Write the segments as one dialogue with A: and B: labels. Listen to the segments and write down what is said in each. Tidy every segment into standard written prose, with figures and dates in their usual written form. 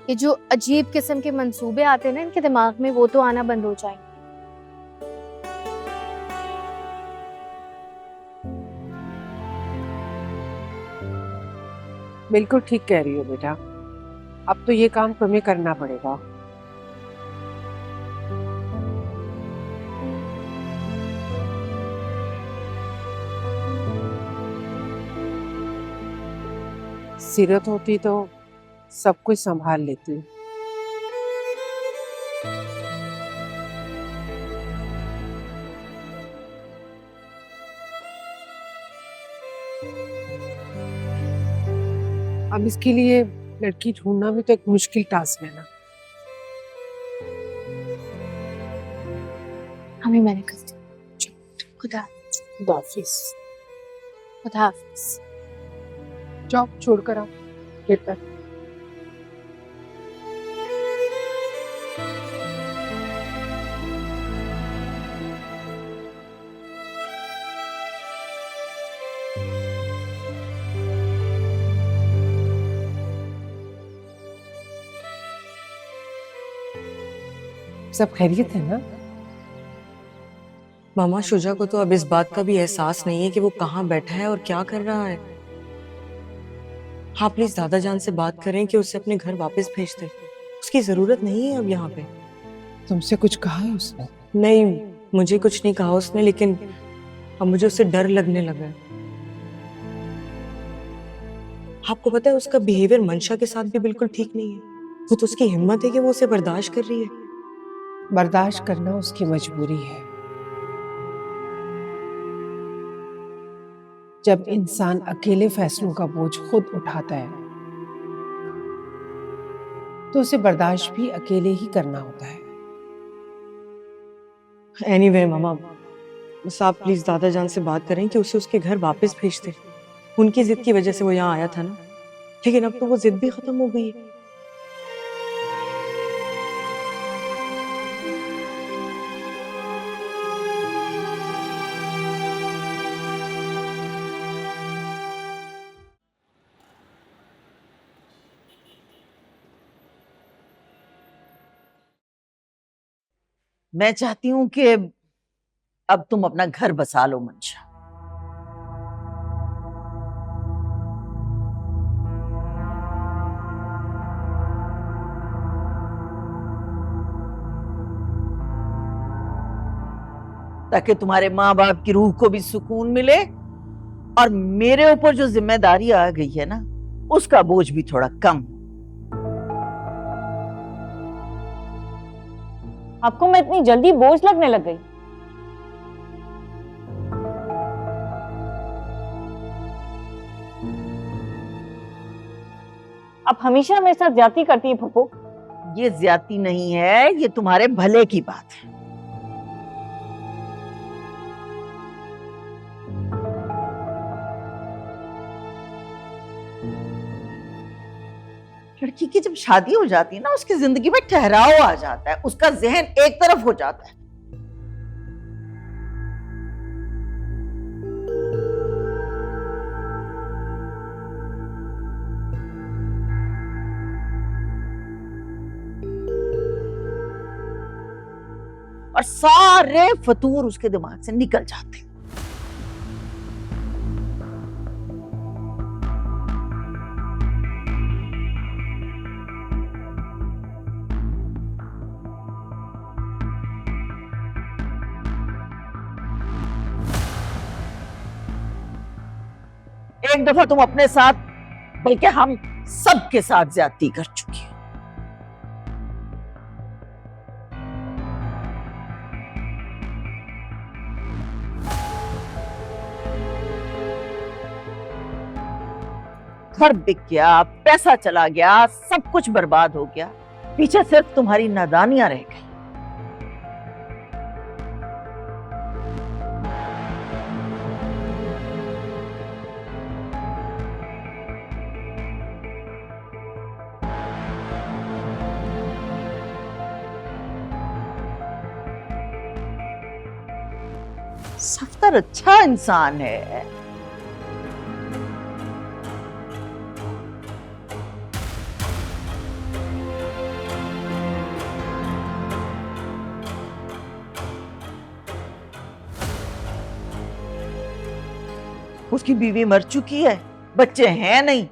A: ये जो अजीब किस्म के मंसूबे आते हैं ना इनके दिमाग में, वो तो आना बंद हो जाए।
B: बिल्कुल ठीक कह रही हो बेटा, अब तो ये काम तुम्हें करना पड़ेगा। सीरत होती तो सब कुछ संभाल लेती। अब इसके लिए लड़की ढूंढना भी तो एक मुश्किल टास्क है ना।
A: हमें मैंने कर दी। खुदा
B: खुदा हाफिज।
A: खुदा हाफिज।
B: जॉब छोड़कर आओ गेट पर। सब खैरियत है ना?
C: मामा, शुजा को तो अब इस बात का भी एहसास नहीं है कि वो कहाँ बैठा है और क्या कर रहा है। हाँ प्लीज दादा जान से बात करें कि उसे अपने घर वापस भेज दे। उसकी जरूरत नहीं है अब यहाँ पे।
B: तुमसे कुछ कहा है उसने?
C: नहीं, मुझे कुछ नहीं कहा उसने, लेकिन अब मुझे उससे डर लगने लगा है। आपको पता है उसका बिहेवियर मंशा के साथ भी बिल्कुल ठीक नहीं है। वो तो उसकी हिम्मत है कि वो उसे बर्दाश्त कर रही है।
B: बर्दाश्त करना उसकी मजबूरी है। जब इंसान अकेले फैसलों का बोझ खुद उठाता है तो उसे बर्दाश्त भी अकेले ही करना होता है।
C: एनीवे मामा, बस आप प्लीज दादा जान से बात करें कि उसे उसके घर वापस भेज दे। उनकी जिद की वजह से वो यहाँ आया था ना, लेकिन अब तो वो जिद भी खत्म हो गई है।
D: मैं चाहती हूं कि अब तुम अपना घर बसा लो मंशा। ताकि तुम्हारे माँ बाप की रूह को भी सुकून मिले और मेरे ऊपर जो जिम्मेदारी आ गई है ना, उसका बोझ भी थोड़ा कम।
E: आपको मैं इतनी जल्दी बोझ लगने लग गई? आप हमेशा मेरे साथ ज्यादती करती है फप्पू।
D: ये ज्यादती नहीं है, ये तुम्हारे भले की बात है। लड़की की जब शादी हो जाती है ना, उसकी जिंदगी में ठहराव आ जाता है, उसका जहन एक तरफ हो जाता है। और सारे फतूर उसके दिमाग से निकल जाते हैं। एक दफा तुम अपने साथ, बल्कि हम सबके साथ ज्यादती कर चुकी हो। घर बिक गया, पैसा चला गया, सब कुछ बर्बाद हो गया, पीछे सिर्फ तुम्हारी नादानियां रह गई। सफ्तर अच्छा इंसान है। उसकी बीवी मर चुकी है, बच्चे हैं नहीं।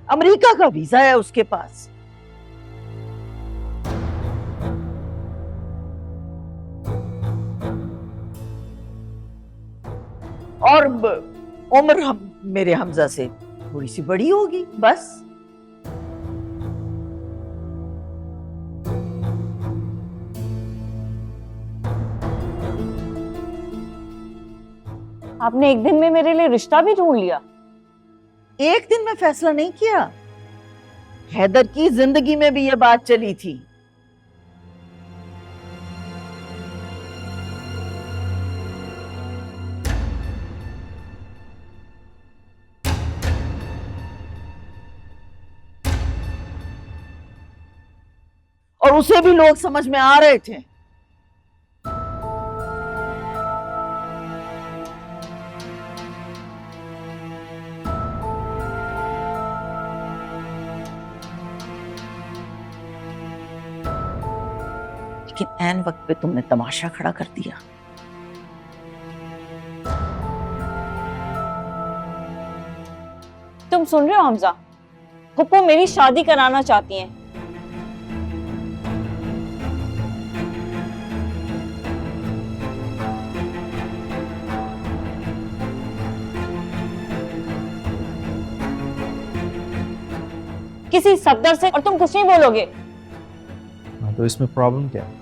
D: अमेरिका का वीजा है उसके पास। और उम्र मेरे हमजा से थोड़ी सी बड़ी होगी बस।
E: आपने एक दिन में मेरे लिए रिश्ता भी ढूंढ लिया।
D: एक दिन में फैसला नहीं किया, हैदर की जिंदगी में भी यह बात चली थी। और उसे भी लोग समझ में आ रहे थे। लेकिन ऐन वक्त पे तुमने तमाशा खड़ा कर दिया।
E: तुम सुन रहे हो हमजा? फुप्पो मेरी शादी कराना चाहती हैं। किसी सफदर से, और तुम कुछ नहीं बोलोगे।
F: हाँ, तो इसमें प्रॉब्लम क्या है?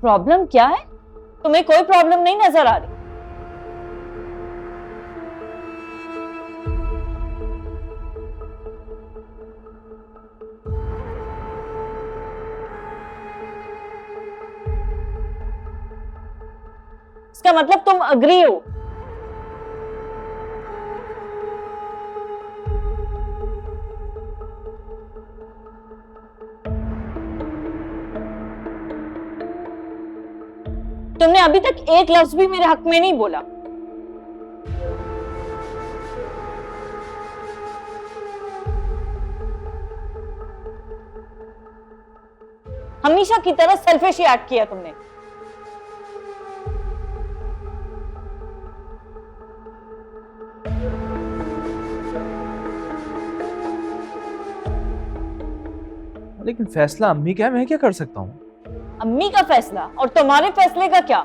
E: प्रॉब्लम क्या है? तुम्हें कोई प्रॉब्लम नहीं नजर आ रही। इसका मतलब तुम अग्री हो। तुमने अभी तक एक लफ्ज भी मेरे हक में नहीं बोला। हमेशा की तरह सेल्फिश ही एक्ट किया तुमने।
F: लेकिन फैसला अम्मी का है, मैं क्या कर सकता हूँ?
E: अम्मी का फैसला और तुम्हारे फैसले का क्या?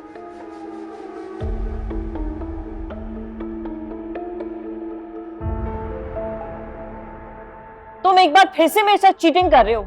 E: तुम एक बार फिर से मेरे साथ चीटिंग कर रहे हो।